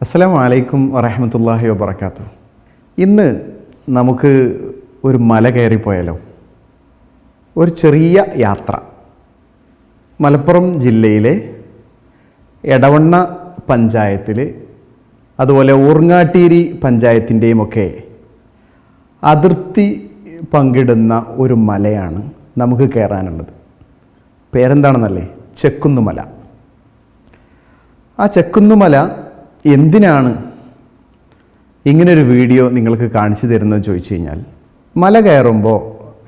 അസ്സലാമു അലൈക്കും വറഹ്മത്തുള്ളാഹി വബറകാതുഹു. ഇന്ന് നമുക്ക് ഒരു മല കയറിപ്പോയാലോ? ഒരു ചെറിയ യാത്ര. മലപ്പുറം ജില്ലയിലെ എടവണ്ണ പഞ്ചായത്തിൽ, അതുപോലെ ഊർങ്ങാട്ടീരി പഞ്ചായത്തിൻ്റെയും ഒക്കെ അതിർത്തി പങ്കിടുന്ന ഒരു മലയാണ് നമുക്ക് കയറാനുള്ളത്. പേരെന്താണെന്നല്ലേ? ചെക്കുന്നുമല. ആ ചെക്കുന്നുമല എന്തിനാണ് ഇങ്ങനൊരു വീഡിയോ നിങ്ങൾക്ക് കാണിച്ചു തരുന്നതെന്ന് ചോദിച്ചു കഴിഞ്ഞാൽ, മല കയറുമ്പോൾ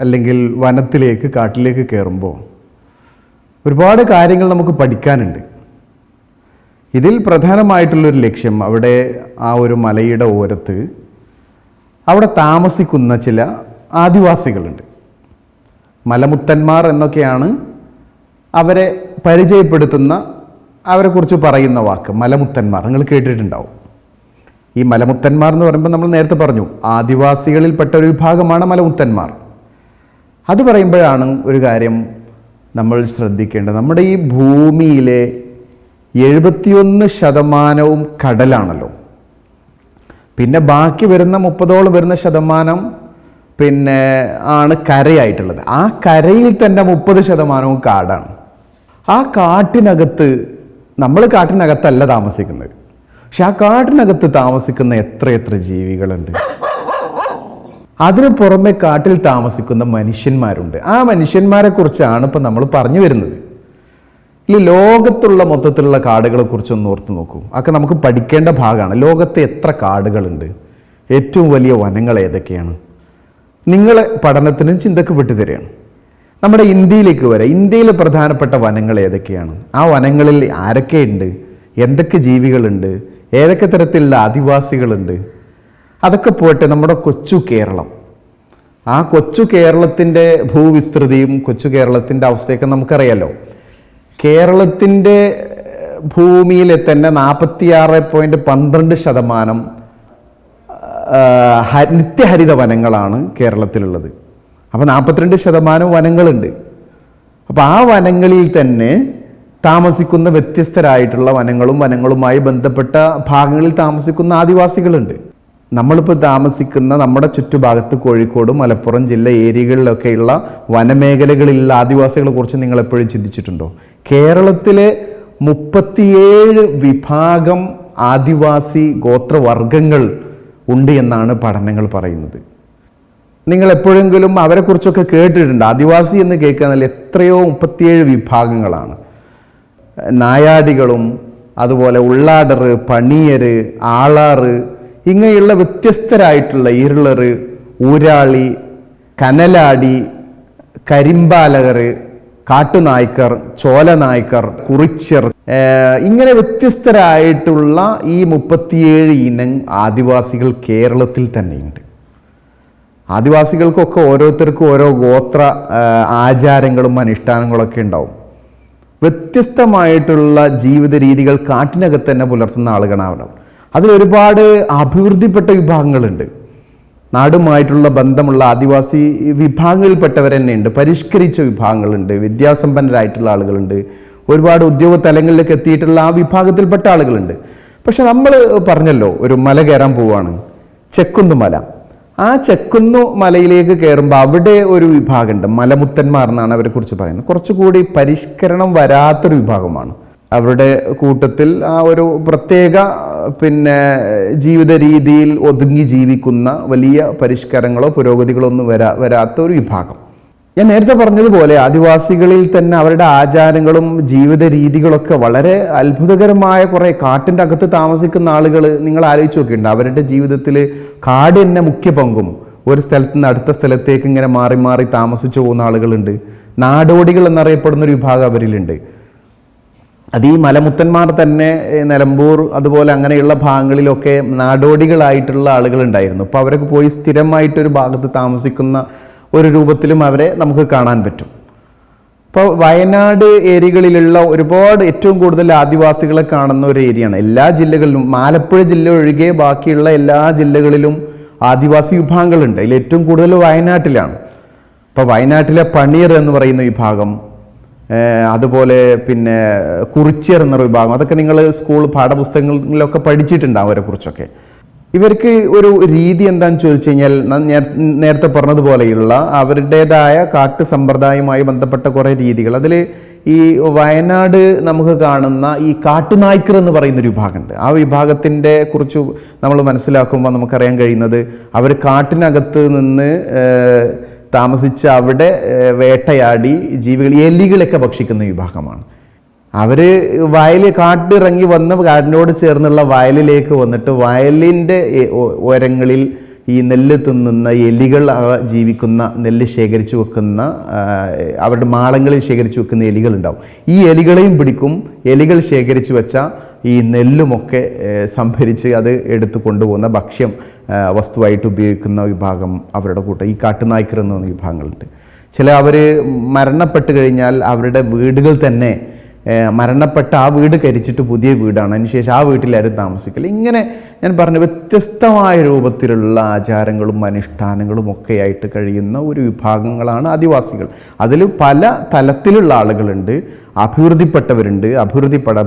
അല്ലെങ്കിൽ വനത്തിലേക്ക് കാട്ടിലേക്ക് കയറുമ്പോൾ ഒരുപാട് കാര്യങ്ങൾ നമുക്ക് പഠിക്കാനുണ്ട്. ഇതിൽ പ്രധാനമായിട്ടുള്ളൊരു ലക്ഷ്യം, അവിടെ ആ ഒരു മലയുടെ ഓരത്ത് അവിടെ താമസിക്കുന്ന ചില ആദിവാസികളുണ്ട്. മലമുത്തന്മാർ എന്നൊക്കെയാണ് അവരെ പരിചയപ്പെടുത്തുന്ന, അവരെക്കുറിച്ച് പറയുന്ന വാക്ക് മലമുത്തന്മാർ. നിങ്ങൾ കേട്ടിട്ടുണ്ടാവും. ഈ മലമുത്തന്മാർ എന്ന് പറയുമ്പോൾ നമ്മൾ നേരത്തെ പറഞ്ഞു, ആദിവാസികളിൽപ്പെട്ട ഒരു വിഭാഗമാണ് മലമുത്തന്മാർ. അത് പറയുമ്പോഴാണ് ഒരു കാര്യം നമ്മൾ ശ്രദ്ധിക്കേണ്ടത്. നമ്മുടെ ഈ ഭൂമിയിലെ 71% കടലാണല്ലോ. പിന്നെ ബാക്കി വരുന്ന 30ഓളം വരുന്ന ശതമാനം ആണ് കരയായിട്ടുള്ളത്. ആ കരയിൽ തന്നെ 30% കാടാണ്. ആ കാട്ടിനകത്ത്, നമ്മൾ കാട്ടിനകത്തല്ല താമസിക്കുന്നത്, പക്ഷെ ആ കാട്ടിനകത്ത് താമസിക്കുന്ന എത്രയെത്ര ജീവികളുണ്ട്. അതിനു പുറമെ കാട്ടിൽ താമസിക്കുന്ന മനുഷ്യന്മാരുണ്ട്. ആ മനുഷ്യന്മാരെ കുറിച്ചാണ് ഇപ്പം നമ്മൾ പറഞ്ഞു വരുന്നത്. ഈ ലോകത്തുള്ള മൊത്തത്തിലുള്ള കാടുകളെ കുറിച്ചൊന്ന് ഓർത്ത് നോക്കൂ. അതൊക്കെ നമുക്ക് പഠിക്കേണ്ട ഭാഗമാണ്. ലോകത്ത് എത്ര കാടുകളുണ്ട്, ഏറ്റവും വലിയ വനങ്ങൾ ഏതൊക്കെയാണ്, നിങ്ങളെ പഠനത്തിനും ചിന്തക്ക് വിട്ടുതരികയാണ്. നമ്മുടെ ഇന്ത്യയിലേക്ക് വരെ, ഇന്ത്യയിലെ പ്രധാനപ്പെട്ട വനങ്ങൾ ഏതൊക്കെയാണ്, ആ വനങ്ങളിൽ ആരൊക്കെയുണ്ട്, എന്തൊക്കെ ജീവികളുണ്ട്, ഏതൊക്കെ തരത്തിലുള്ള ആദിവാസികളുണ്ട്, അതൊക്കെ പോയിട്ട് നമ്മുടെ കൊച്ചു കേരളം, ആ കൊച്ചു കേരളത്തിൻ്റെ ഭൂവിസ്തൃതിയും കൊച്ചു കേരളത്തിൻ്റെ അവസ്ഥയൊക്കെ നമുക്കറിയാലോ. കേരളത്തിൻ്റെ ഭൂമിയിലെ തന്നെ 46.12% നിത്യഹരിത വനങ്ങളാണ് കേരളത്തിലുള്ളത്. അപ്പോൾ 42% വനങ്ങളുണ്ട്. അപ്പോൾ ആ വനങ്ങളിൽ തന്നെ താമസിക്കുന്ന വ്യത്യസ്തരായിട്ടുള്ള വനങ്ങളുമായി ബന്ധപ്പെട്ട ഭാഗങ്ങളിൽ താമസിക്കുന്ന ആദിവാസികളുണ്ട്. നമ്മളിപ്പോൾ താമസിക്കുന്ന നമ്മുടെ ചുറ്റുഭാഗത്ത് കോഴിക്കോട്, മലപ്പുറം ജില്ല ഏരിയകളിലൊക്കെയുള്ള വനമേഖലകളിലുള്ള ആദിവാസികളെ കുറിച്ച് നിങ്ങൾ എപ്പോഴും ചിന്തിച്ചിട്ടുണ്ടോ? കേരളത്തിലെ 37 വിഭാഗം ആദിവാസി ഗോത്രവർഗങ്ങൾ ഉണ്ട് എന്നാണ് പഠനങ്ങൾ പറയുന്നത്. നിങ്ങൾ എപ്പോഴെങ്കിലും അവരെക്കുറിച്ചൊക്കെ കേട്ടിട്ടുണ്ട്? ആദിവാസി എന്ന് കേൾക്കാൻ എത്രയോ 37 വിഭാഗങ്ങളാണ്. നായാടികളും, അതുപോലെ ഉള്ളാടർ, പണിയർ, ആളാർ, ഇങ്ങനെയുള്ള വ്യത്യസ്തരായിട്ടുള്ള ഇരുളർ, ഊരാളി, കനലാടി, കരിമ്പാലകർ, കാട്ടുനായ്ക്കർ, ചോലനായ്ക്കർ, കുറിച്യർ, ഇങ്ങനെ വ്യത്യസ്തരായിട്ടുള്ള ഈ 37 ഇനം ആദിവാസികൾ കേരളത്തിൽ തന്നെയുണ്ട്. ആദിവാസികൾക്കൊക്കെ ഓരോരുത്തർക്കും ഓരോ ഗോത്ര ആചാരങ്ങളും അനുഷ്ഠാനങ്ങളൊക്കെ ഉണ്ടാവും. വ്യത്യസ്തമായിട്ടുള്ള ജീവിത രീതികൾ കാട്ടിനകത്ത് തന്നെ പുലർത്തുന്ന ആളുകളാണ്. അതിലൊരുപാട് അഭിവൃദ്ധിപ്പെട്ട വിഭാഗങ്ങളുണ്ട്. നാടുമായിട്ടുള്ള ബന്ധമുള്ള ആദിവാസി വിഭാഗങ്ങളിൽപ്പെട്ടവർ തന്നെയുണ്ട്. പരിഷ്കരിച്ച വിഭാഗങ്ങളുണ്ട്, വിദ്യാസമ്പന്നരായിട്ടുള്ള ആളുകളുണ്ട്, ഒരുപാട് ഉദ്യോഗ തലങ്ങളിലേക്ക് എത്തിയിട്ടുള്ള ആ വിഭാഗത്തിൽപ്പെട്ട ആളുകളുണ്ട്. പക്ഷെ നമ്മൾ പറഞ്ഞല്ലോ, ഒരു മല കയറാൻ പോവുകയാണ്, ചെക്കുന്നുമല. ആ ചെക്കുന്നു മലയിലേക്ക് കയറുമ്പോൾ അവിടെ ഒരു വിഭാഗമുണ്ട്, മലമുത്തന്മാർ എന്നാണ് അവരെ കുറിച്ച് പറയുന്നത്. കുറച്ചുകൂടി പരിഷ്കരണം വരാത്തൊരു വിഭാഗമാണ്. അവരുടെ കൂട്ടത്തിൽ ആ ഒരു പ്രത്യേക ജീവിത രീതിയിൽ ഒതുങ്ങി ജീവിക്കുന്ന, വലിയ പരിഷ്കാരങ്ങളോ പുരോഗതികളോ ഒന്നും വരാത്ത ഒരു വിഭാഗം. ഞാൻ നേരത്തെ പറഞ്ഞതുപോലെ ആദിവാസികളിൽ തന്നെ അവരുടെ ആചാരങ്ങളും ജീവിത രീതികളൊക്കെ വളരെ അത്ഭുതകരമായ കുറേ, കാട്ടിൻ്റെ അകത്ത് താമസിക്കുന്ന ആളുകൾ നിങ്ങൾ ആലോചിച്ച് നോക്കിയിട്ടുണ്ട്. അവരുടെ ജീവിതത്തിൽ കാട് തന്നെ മുഖ്യ പങ്കും. ഒരു സ്ഥലത്ത് നിന്ന് അടുത്ത സ്ഥലത്തേക്ക് ഇങ്ങനെ മാറി മാറി താമസിച്ചു പോകുന്ന ആളുകളുണ്ട്. നാടോടികൾ എന്നറിയപ്പെടുന്ന ഒരു വിഭാഗം അവരിലുണ്ട്. അത് ഈ മലമുത്തന്മാർ തന്നെ നിലമ്പൂർ, അതുപോലെ അങ്ങനെയുള്ള ഭാഗങ്ങളിലൊക്കെ നാടോടികളായിട്ടുള്ള ആളുകളുണ്ടായിരുന്നു. അപ്പോൾ അവരൊക്കെ പോയി സ്ഥിരമായിട്ടൊരു ഭാഗത്ത് താമസിക്കുന്ന ഒരു രൂപത്തിലും അവരെ നമുക്ക് കാണാൻ പറ്റും. ഇപ്പോൾ വയനാട് ഏരിയകളിലുള്ള ഒരുപാട്, ഏറ്റവും കൂടുതൽ ആദിവാസികളെ കാണുന്ന ഒരു ഏരിയയാണ്. എല്ലാ ജില്ലകളിലും, ആലപ്പുഴ ജില്ല ഒഴികെ ബാക്കിയുള്ള എല്ലാ ജില്ലകളിലും ആദിവാസി വിഭാഗങ്ങളുണ്ട്. അതിൽ ഏറ്റവും കൂടുതൽ വയനാട്ടിലാണ്. ഇപ്പോൾ വയനാട്ടിലെ പണിയർ എന്ന് പറയുന്ന വിഭാഗം, അതുപോലെ പിന്നെ കുറിച്യർ എന്നൊരു വിഭാഗം, അതൊക്കെ നിങ്ങൾ സ്കൂൾ പാഠപുസ്തകങ്ങളിലൊക്കെ പഠിച്ചിട്ടുണ്ടാവും അവരെ കുറിച്ചൊക്കെ. ഇവർക്ക് ഒരു രീതി എന്താണെന്ന് ചോദിച്ചു കഴിഞ്ഞാൽ നേരത്തെ പറഞ്ഞതുപോലെയുള്ള അവരുടേതായ കാട്ടു സമ്പ്രദായവുമായി ബന്ധപ്പെട്ട കുറേ രീതികൾ. അതിൽ ഈ വയനാട് നമുക്ക് കാണുന്ന ഈ കാട്ടുനായ്ക്കർ എന്ന് പറയുന്നൊരു വിഭാഗമുണ്ട്. ആ വിഭാഗത്തിൻ്റെ കുറിച്ച് നമ്മൾ മനസ്സിലാക്കുമ്പോൾ നമുക്കറിയാൻ കഴിയുന്നത് അവർ കാട്ടിനകത്ത് നിന്ന് താമസിച്ച് അവിടെ വേട്ടയാടി ജീവികൾ എലികളൊക്കെ ഭക്ഷിക്കുന്ന വിഭാഗമാണ്. അവർ കാട്ടിറങ്ങി വന്ന് കാടിനോട് ചേർന്നുള്ള വയലിലേക്ക് വന്നിട്ട് വയലിൻ്റെ ഓരങ്ങളിൽ ഈ നെല്ല് തിന്നുന്ന എലികൾ ജീവിക്കുന്ന നെല്ല് ശേഖരിച്ചു വെക്കുന്ന അവരുടെ മാളങ്ങളിൽ ശേഖരിച്ചു വെക്കുന്ന എലികളുണ്ടാവും. ഈ എലികളെയും പിടിക്കും. എലികൾ ശേഖരിച്ചു വെച്ച ഈ നെല്ലുമൊക്കെ സംഭരിച്ച് അത് എടുത്തു കൊണ്ടുപോകുന്ന ഭക്ഷ്യം വസ്തുവായിട്ട് ഉപയോഗിക്കുന്ന വിഭാഗം അവരുടെ കൂട്ടം ഈ കാട്ടുനായ്ക്കർ എന്ന വിഭാഗങ്ങളുണ്ട്. അവർ മരണപ്പെട്ട് കഴിഞ്ഞാൽ അവരുടെ വീടുകൾ തന്നെ മരണപ്പെട്ട ആ വീട് കരിച്ചിട്ട് പുതിയ വീടാണ്, അതിനുശേഷം ആ വീട്ടിലാരും താമസിക്കില്ല. ഇങ്ങനെ ഞാൻ പറഞ്ഞു വ്യത്യസ്തമായ രൂപത്തിലുള്ള ആചാരങ്ങളും അനുഷ്ഠാനങ്ങളും ഒക്കെയായിട്ട് കഴിയുന്ന ഒരു വിഭാഗങ്ങളാണ് ആദിവാസികൾ. അതിൽ പല തലത്തിലുള്ള ആളുകളുണ്ട്. അഭിവൃദ്ധിപ്പെട്ടവരുണ്ട്,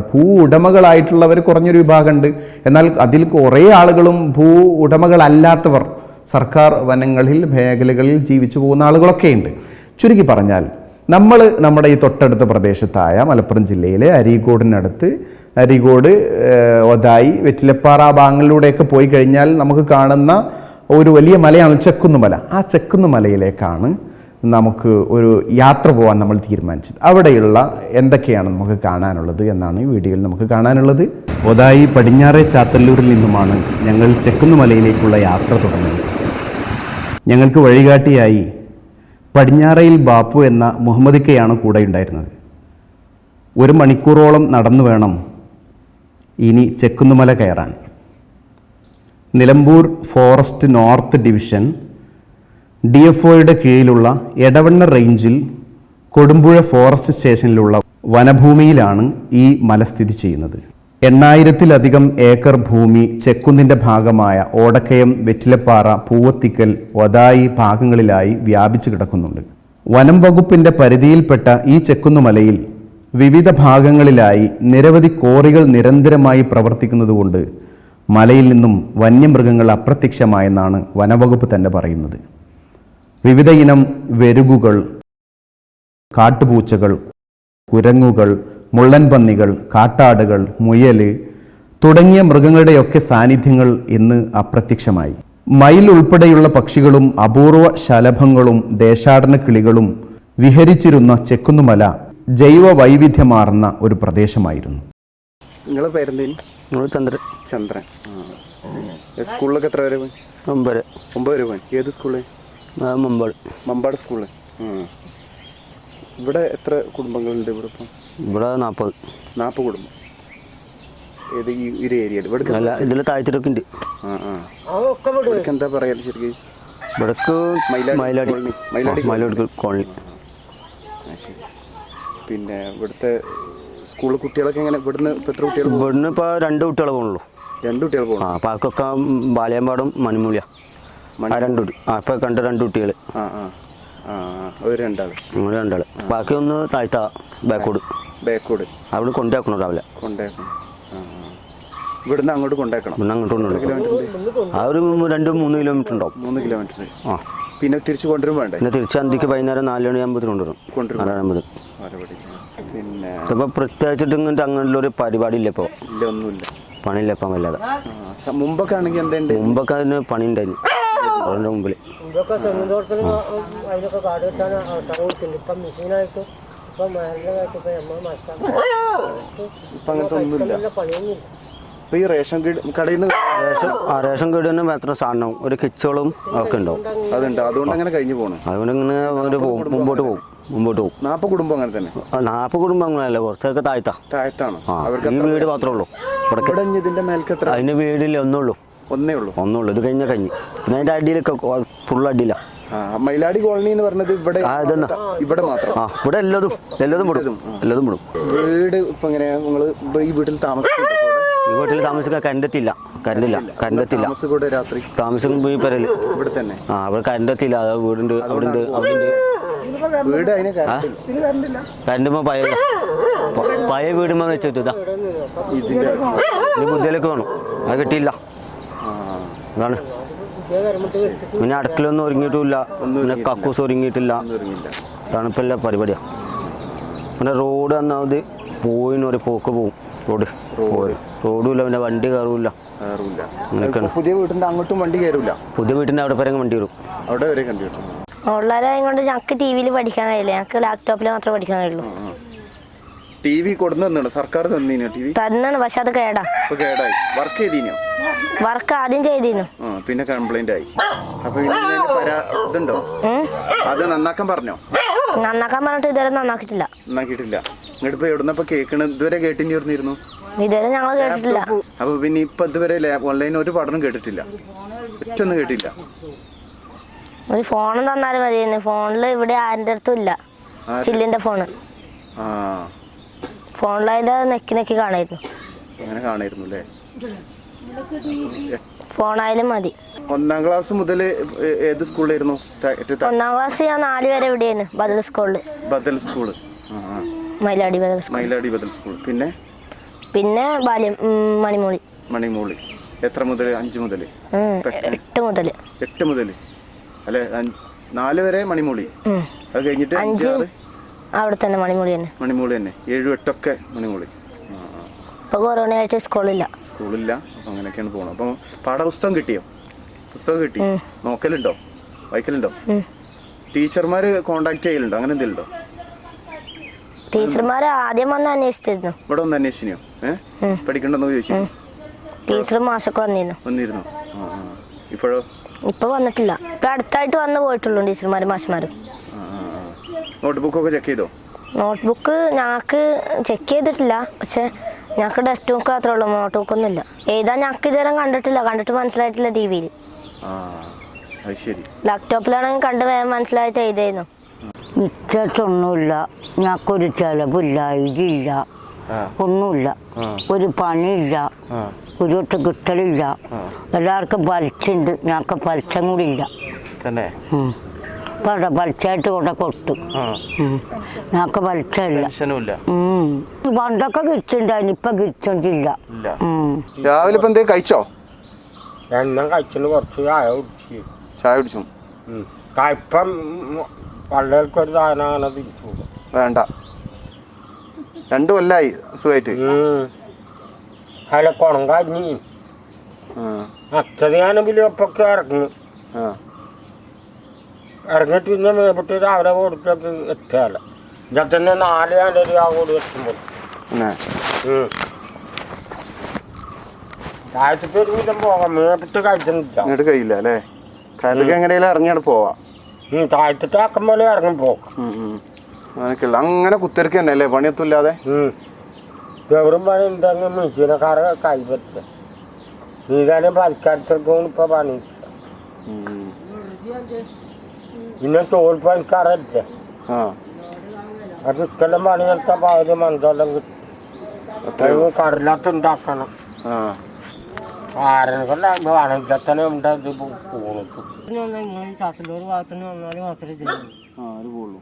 ഭൂ ഉടമകളായിട്ടുള്ളവർ കുറഞ്ഞൊരു വിഭാഗമുണ്ട്. എന്നാൽ അതിൽ കുറേ ആളുകളും ഭൂ ഉടമകളല്ലാത്തവർ സർക്കാർ വനങ്ങളിൽ മേഖലകളിൽ ജീവിച്ചു പോകുന്ന ആളുകളൊക്കെയുണ്ട്. ചുരുക്കി പറഞ്ഞാൽ നമ്മുടെ ഈ തൊട്ടടുത്ത പ്രദേശത്തായ മലപ്പുറം ജില്ലയിലെ അരീക്കോട് ഒതായി വെറ്റിലപ്പാറ ഭാഗങ്ങളിലൂടെയൊക്കെ പോയി കഴിഞ്ഞാൽ നമുക്ക് കാണുന്ന ഒരു വലിയ മലയാണ് ചെക്കുന്നുമല. ആ ചെക്കുന്നുമലയിലേക്കാണ് നമുക്ക് ഒരു യാത്ര പോകാൻ നമ്മൾ തീരുമാനിച്ചത്. അവിടെയുള്ള എന്തൊക്കെയാണ് നമുക്ക് കാണാനുള്ളത് എന്നാണ് ഈ വീഡിയോയിൽ നമുക്ക് കാണാനുള്ളത്. ഒതായി പടിഞ്ഞാറേ ചാത്തല്ലൂരിൽ നിന്നുമാണ് ഞങ്ങൾ ചെക്കുന്നുമലയിലേക്കുള്ള യാത്ര തുടങ്ങിയത്. ഞങ്ങൾക്ക് വഴികാട്ടിയായി പടിഞ്ഞാറയിൽ ബാപ്പു എന്ന മുഹമ്മദിക്കയാണ് കൂടെ ഉണ്ടായിരുന്നത്. 1 മണിക്കൂറോളം നടന്നു വേണം ഇനി ചെക്കുന്നുമല കയറാൻ. നിലമ്പൂർ ഫോറസ്റ്റ് നോർത്ത് ഡിവിഷൻ DFOയുടെ കീഴിലുള്ള എടവണ്ണ റേഞ്ചിൽ കൊടുമ്പുഴ ഫോറസ്റ്റ് സ്റ്റേഷനിലുള്ള വനഭൂമിയിലാണ് ഈ മല സ്ഥിതി ചെയ്യുന്നത്. 8,000-ലധികം ഏക്കർ ഭൂമി ചെക്കുന്നിൻ്റെ ഭാഗമായ ഓടക്കയം, വെറ്റിലപ്പാറ, പൂവത്തിക്കൽ, ഒതായി ഭാഗങ്ങളിലായി വ്യാപിച്ചു കിടക്കുന്നുണ്ട്. വനം വകുപ്പിൻ്റെ പരിധിയിൽപ്പെട്ട ഈ ചെക്കുന്നുമലയിൽ വിവിധ ഭാഗങ്ങളിലായി നിരവധി കോറികൾ നിരന്തരമായി പ്രവർത്തിക്കുന്നതുകൊണ്ട് മലയിൽ നിന്നും വന്യമൃഗങ്ങൾ അപ്രത്യക്ഷമായെന്നാണ് വനവകുപ്പ് തന്നെ പറയുന്നത്. വിവിധ ഇനം വെരുകുകൾ, കാട്ടുപൂച്ചകൾ, കുരങ്ങുകൾ, മുള്ളൻ പന്നികൾ, കാട്ടാടുകൾ, മുയൽ തുടങ്ങിയ മൃഗങ്ങളുടെയൊക്കെ സാന്നിധ്യങ്ങൾ ഇന്ന് അപ്രത്യക്ഷമായി. മയിൽ ഉൾപ്പെടെയുള്ള പക്ഷികളും അപൂർവ ശലഭങ്ങളും ദേശാടന കിളികളും വിഹരിച്ചിരുന്ന ചെക്കുന്നുമല ജൈവ വൈവിധ്യമാർന്ന ഒരു പ്രദേശമായിരുന്നു. നിങ്ങളെ പേരെന്തേനി? ചന്ദ്രൻ. സ്കൂളിലൊക്കെ എത്ര വരെ പോയി? 9 വരെ പോയി. ഏത് സ്കൂള്? മമ്പാട് സ്കൂള്. ഇവിടെ എത്ര കുടുംബങ്ങളുണ്ട്? ഇവിടെ 40 കുടുംബം. ഏത് ഈ ഏരിയയിൽ? ഇതിൽ താഴ്ത്തിട്ടൊക്കെ ഉണ്ട്. എന്താ പറയാ ശരിക്കും? ഇവിടക്ക് മയിലാടി കോളനി. ശരി. പിന്നെ ഇവിടുത്തെ സ്കൂളിൽ കുട്ടികളൊക്കെ എങ്ങനെ? ഇവിടുന്ന് എത്ര കുട്ടികൾ? ഇവിടുന്ന് ഇപ്പോൾ 2 കുട്ടികളെ പോകുന്നുള്ളൂ. 2 കുട്ടികൾ പോകുന്നു. പാക്കൊക്കെ ബാലയമ്പാടും മണിമൂല. 2 ഇപ്പൊ കണ്ട 2 കുട്ടികൾ. രണ്ടാള്. ബാക്കി ഒന്ന് താഴ്ത്താ ബാക്കോട് അവിടെ കൊണ്ടാക്കണം. രാവിലെ കൊണ്ടാക്കണം. ഇവിടുന്ന് അങ്ങോട്ട് കൊണ്ടാക്കണം. ആ ഒരു 2-3 കിലോമീറ്റർ ഉണ്ടാവും. 3 കിലോമീറ്റർ. പിന്നെ തിരിച്ചു കൊണ്ടുവരും വേണ്ടേ? പിന്നെ തിരിച്ചന്തിക്ക് വൈകുന്നേരം 4 മണിയാകുമ്പോൾ കൊണ്ടുവരും. പിന്നെ ഇപ്പൊ പ്രത്യേകിച്ചിട്ട് ഇങ്ങോട്ട് അങ്ങനെയുള്ളൊരു പരിപാടി ഇല്ല. ഇപ്പോൾ ഒന്നുമില്ല, പണിയില്ല ഇപ്പം വല്ലാതെ. മുമ്പൊക്കെ ആണെങ്കിൽ എന്തുണ്ട്? മുമ്പൊക്കെ അതിന് പണി ഉണ്ടായിരുന്നു. അതിൻ്റെ മുമ്പിൽ ഈ റേഷൻ കടയിൽ നിന്ന് എത്ര സാധനവും ഒരു കിച്ചോളും ഒക്കെ ഉണ്ടാവും. അതുണ്ട്. അതുകൊണ്ട് അങ്ങനെ കഴിഞ്ഞു പോകണം. അതുകൊണ്ട് ഇങ്ങനെ മുമ്പോട്ട് പോകും. 40 കുടുംബം അങ്ങനെ തന്നെ. 40 കുടുംബം അങ്ങനെയല്ല, കുറച്ചൊക്കെ താഴ്ത്താണ്. ഈ വീട് മാത്രമേ ഉള്ളൂ. അതിന്റെ വീടില്ല, ഒന്നേ ഉള്ളൂ. ഇത് കഴിഞ്ഞ പിന്നെ അതിന്റെ അടിയിലൊക്കെ ഫുൾ അടിയില്ല. മയിലാടി കോളനി എന്ന് പറഞ്ഞത് ഇവിടെ മാത്രം. ഇവിടെ എല്ലാതും വിടും. വീട് ഇപ്പൊ എങ്ങനെയാ? നിങ്ങള് ഈ വീട്ടിൽ താമസിക്കുന്നുണ്ടോ? ഈ വീട്ടിൽ താമസിക്കാൻ കരണ്ടെത്തില്ല. താമസിക്കും പോയി പെരല് ഇവിടെ തന്നെ. അവിടെ കരണ്ടെത്തില്ല. വീടുണ്ട്, അവിടെ കറണ്ടുമ്പോ പഴയ വീടുമ്പോ വെച്ചിട്ടാ ഇനി ബുദ്ധിയിലേക്ക് വേണം, അത് കിട്ടിയില്ല. അതാണ് പിന്നെ അടുക്കളൊന്നും ഒരുങ്ങിയിട്ടില്ല, പിന്നെ കക്കൂസ് ഒരുങ്ങിയിട്ടില്ല. തണുപ്പല്ല പരിപാടിയാ. പിന്നെ റോഡ് ഒന്നാമത് പോയിന്നൊരു പോക്ക് പോവും. റോഡും ഇല്ല, പിന്നെ വണ്ടി കയറൂല. പുതിയ വീടിന്റെ അങ്ങോട്ടും വണ്ടി കയറൂല. പുതിയ വീട്ടിന്റെ അവിടെ വരെ വണ്ടി വരും. അവിടെ വരെ കണ്ടു കിട്ടും. ഓൺലൈനായത് കൊണ്ട് ഞങ്ങൾക്ക് ടി വിയിൽ പഠിക്കാൻ കഴിയില്ല, ഞങ്ങൾക്ക് ലാപ്ടോപ്പിൽ മാത്രമേ പഠിക്കാൻ കഴിയുള്ളൂ. ടി വി കൊടുന്നു സർക്കാർ തന്നാണ്, പക്ഷെ അത് കേടാ. വർക്ക് ചെയ്തീനോ? വർക്ക് ആദ്യം ചെയ്തിരുന്നു, പിന്നെ കംപ്ലൈന്റ് ആയി. അപ്പൊ ഇതുണ്ടോ, അത് നന്നാക്കാൻ പറഞ്ഞോ? നന്നാക്കാൻ പറഞ്ഞിട്ട് ഇതുവരെ നന്നാക്കിയിട്ടില്ല. ഇങ്ങോട്ട് എവിടുന്നപ്പോ കേൾക്കണ? ഇതുവരെ കേട്ടിരുന്നു? ഇതുവരെ ഞങ്ങൾ കേട്ടിട്ടില്ല. അപ്പൊ പിന്നെ ഇപ്പൊ ഇതുവരെ ഓൺലൈൻ ഒരു പഠനം കേട്ടിട്ടില്ല, ഒറ്റൊന്നും കേട്ടില്ല. ഒരു ഫോൺ തന്നാലും മതിയായിരുന്നു. ഫോണിൽ ഇവിടെ ആരുടെ അടുത്തും ഇല്ല, ചില്ലിന്റെ ഫോണ്. ഫോണിലായത് നെക്കി കാണായിരുന്നു. അങ്ങനെ കാണായിരുന്നു അല്ലേ? ഫോണായാലും മതി. 1ാം ക്ലാസ് മുതൽ ഏത് സ്കൂളിലായിരുന്നു? 1ാം ക്ലാസ് ഞാൻ 4 വരെ എവിടെയായിരുന്നു, ബദൽ സ്കൂളില്. മയിലാടി ബദൽ സ്കൂൾ. പിന്നെ ബാല്യം മണിമൂളി. എത്ര മുതൽ? 5 മുതൽ? 8 മുതൽ അല്ലെ? 4 വരെ മണിമൂളി. അത് കഴിഞ്ഞിട്ട് 5 അവിടെ തന്നെ മണിമൂളി തന്നെ. 7, 8 ഒക്കെ മണിമൂളി. ഇപ്പൊ കൊറോണയായിട്ട് സ്കൂളില്ല. അപ്പൊ അങ്ങനെയൊക്കെയാണ് പോണത്. അപ്പൊ പാഠപുസ്തകം കിട്ടിയോ? പുസ്തകം കിട്ടി. നോക്കലുണ്ടോ, വായിക്കലുണ്ടോ? ടീച്ചർമാര് കോണ്ടാക്ട് ചെയ്യലുണ്ടോ, അങ്ങനെ എന്തെങ്കിലും ഉണ്ടോ? ടീച്ചർമാര് ആദ്യം വന്ന് അന്വേഷിച്ചിരുന്നു. ഇവിടെ വന്ന് അന്വേഷിച്ചോ? പഠിക്കണ്ടെന്ന് ചോദിച്ചു? ടീച്ചറും മാഷൊക്കെ വന്നിരുന്നു. ഇപ്പോഴോ? ഇപ്പൊ വന്നിട്ടില്ല. ഇപ്പൊ അടുത്തായിട്ട് വന്ന് പോയിട്ടുള്ളൂ ടീച്ചർമാരും മാഷന്മാരും. നോട്ട്ബുക്കൊക്കെ ചെക്ക് ചെയ്തോ? നോട്ട്ബുക്ക് ഞങ്ങൾക്ക് ചെക്ക് ചെയ്തിട്ടില്ല, പക്ഷെ ഞങ്ങൾക്ക് ടെക്സ്റ്റ് ബുക്ക് മാത്രമേ ഉള്ളൂ, നോട്ട് ബുക്ക് ഒന്നും ഇല്ല. എഴുതാൻ ഞങ്ങൾക്ക് ഇതുവരെ കണ്ടിട്ട് മനസ്സിലായിട്ടില്ല. ടി വിയിൽ ലാപ്ടോപ്പിലാണെങ്കിൽ കണ്ട് മനസ്സിലായിട്ട് എഴുതായിരുന്നു. ഒന്നുമില്ല, ഞങ്ങൾക്കൊരു ചെലവില്ല, ഇതില്ല, ഒന്നുമില്ല, ഒരു പണിയില്ല, ഒരു ഒട്ട് കിട്ടലില്ല. എല്ലാവർക്കും പലിച്ചുണ്ട്, ഞങ്ങൾക്ക് പലിച്ചും കൂടി ഇല്ല. പലിച്ചായിട്ട് കൊണ്ട് കൊടുത്തു. ഞങ്ങൾക്ക് പലിച്ചില്ല. പണ്ടൊക്കെ കിട്ടുണ്ടായിരുന്നു, ഇപ്പൊ കിട്ടില്ല. രാവിലെ ഇപ്പൊ എന്തേ കഴിച്ചോ? എണ്ണം കഴിച്ചിട്ട് കുറച്ച് ചായ കുടിച്ചു. കയ്പ്പം പള്ളേൽക്കൊരു സാധനം തിരിച്ചു വേണ്ട. 2 കൊല്ലായി സുഖമായിട്ട്. അല്ല കുണം കഴിഞ്ഞി അച്ഛത് ഞാൻ വിലപ്പൊക്കെ ഇറങ്ങിയിട്ട് പിന്നെ മേപ്പിട്ട് രാവിലെ കൊടുത്തൊക്കെ എത്തിയാല ഇതന്നെ 4 രൂപ കൂടി എത്തുമ്പോൾ താഴത്തിപ്പേര് വീതം പോകാം. മേപ്പിട്ട് കഴിച്ചിട്ട് കഴിയില്ല അല്ലേ? എങ്ങനെയാലും ഇറങ്ങിയാണ് പോവാ. താഴത്തിട്ട് ആക്കം പോലെ ഇറങ്ങി പോകാം. അങ്ങനെ കുത്തിരക്ക് തന്നെ അല്ലേ, പണിയൊന്നും ഇല്ലാതെ? എവിടും പണി ഉണ്ടെങ്കിൽ മെഷീനക്കാരെ കൈപ്പറ്റില്ല. നീതാനും പരിക്കാരത്തേക്കും ഇപ്പൊ പണി. പിന്നെ തോൽ പണിക്കാരല്ല, അത് ഇക്കെല്ലാം പണിയെടുത്ത പകുതി മന്തെല്ലാം കിട്ടും. കടലാത്തുണ്ടാക്കണം. ആരെങ്കിലും വാണിജ്യത്തിന് ഉണ്ട് പോകുന്നത്. നിങ്ങൾ ഈ ചാത്തല്ലൂർ ഭാഗത്തിന് വന്നാൽ മാത്രമേ ചെയ്യുള്ളൂ.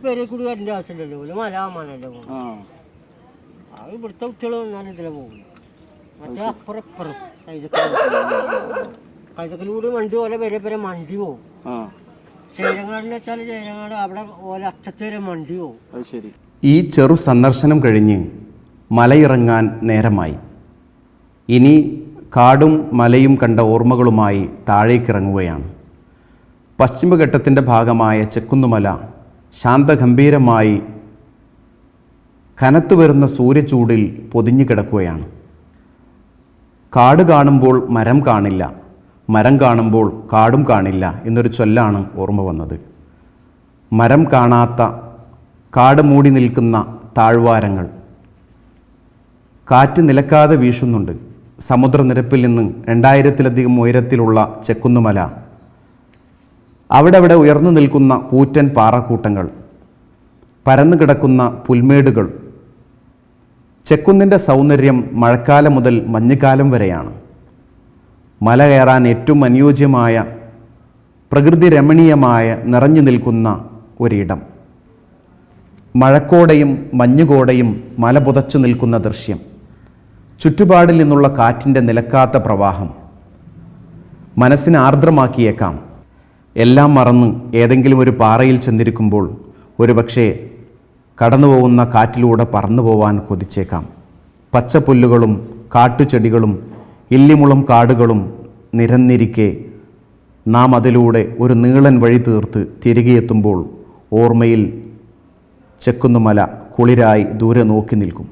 പേരെ കൂടി വരേണ്ട ആവശ്യമില്ലല്ലോ, ഒരു മലയാളമാണല്ലോ പോകുന്നത്. അത് ഇവിടുത്തെ കുട്ടികൾ വന്നാലും ഇതിലെ പോകുന്നു. മറ്റേ അപ്പുറം കൈതക്കലൂടെ വണ്ടി പോലെ വരെ മണ്ടി പോകും. ചേരങ്ങാടിന് വെച്ചാൽ ചേരങ്ങാട് അവിടെ ഓല അറ്റത്ത് വരെ മണ്ടി പോകും. ഈ ചെറു സന്ദർശനം കഴിഞ്ഞ് മലയിറങ്ങാൻ നേരമായി. ഇനി കാടും മലയും കണ്ട ഓർമ്മകളുമായി താഴേക്കിറങ്ങുകയാണ്. പശ്ചിമഘട്ടത്തിൻ്റെ ഭാഗമായ ചെക്കുന്നുമല ശാന്തഗംഭീരമായി കനത്തുവരുന്ന സൂര്യചൂടിൽ പൊതിഞ്ഞു കിടക്കുകയാണ്. കാട് കാണുമ്പോൾ മരം കാണില്ല, മരം കാണുമ്പോൾ കാടും കാണില്ല എന്നൊരു ചൊല്ലാണ് ഓർമ്മ വന്നത്. മരം കാണാത്ത കാട് മൂടി നിൽക്കുന്ന താഴ്വാരങ്ങൾ, കാറ്റ് നിലക്കാതെ വീശുന്നുണ്ട്. സമുദ്രനിരപ്പിൽ നിന്ന് 2000-ലധികം ഉയരത്തിലുള്ള ചെക്കുന്നുമല, അവിടെ ഉയർന്നു നിൽക്കുന്ന കൂറ്റൻ പാറക്കൂട്ടങ്ങൾ, പരന്നു കിടക്കുന്ന പുൽമേടുകൾ. ചെക്കുന്നിൻ്റെ സൗന്ദര്യം മഴക്കാലം മുതൽ മഞ്ഞുകാലം വരെയാണ്. മല കയറാൻ ഏറ്റവും അനുയോജ്യമായ പ്രകൃതി രമണീയമായ നിറഞ്ഞു നിൽക്കുന്ന ഒരിടം. മഴക്കോടയും മഞ്ഞുകോടയും മല പുതച്ചു നിൽക്കുന്ന ദൃശ്യം, ചുറ്റുപാടിൽ നിന്നുള്ള കാറ്റിൻ്റെ നിലക്കാത്ത പ്രവാഹം മനസ്സിനെ ആർദ്രമാക്കിയേക്കാം. എല്ലാം മറന്ന് ഏതെങ്കിലും ഒരു പാറയിൽ ചെന്നിരിക്കുമ്പോൾ ഒരുപക്ഷെ കടന്നുപോകുന്ന കാറ്റിലൂടെ പറന്നു പോവാൻ കൊതിച്ചേക്കാം. പച്ചപ്പുല്ലുകളും കാട്ടുചെടികളും ഇല്ലിമുളം കാടുകളും നിരന്നിരിക്കെ നാം അതിലൂടെ ഒരു നീളൻ വഴി തീർത്ത് തിരികെ എത്തുമ്പോൾ ഓർമ്മയിൽ ചെക്കുന്നുമല കുളിരായി ദൂരെ നോക്കി നിൽക്കും.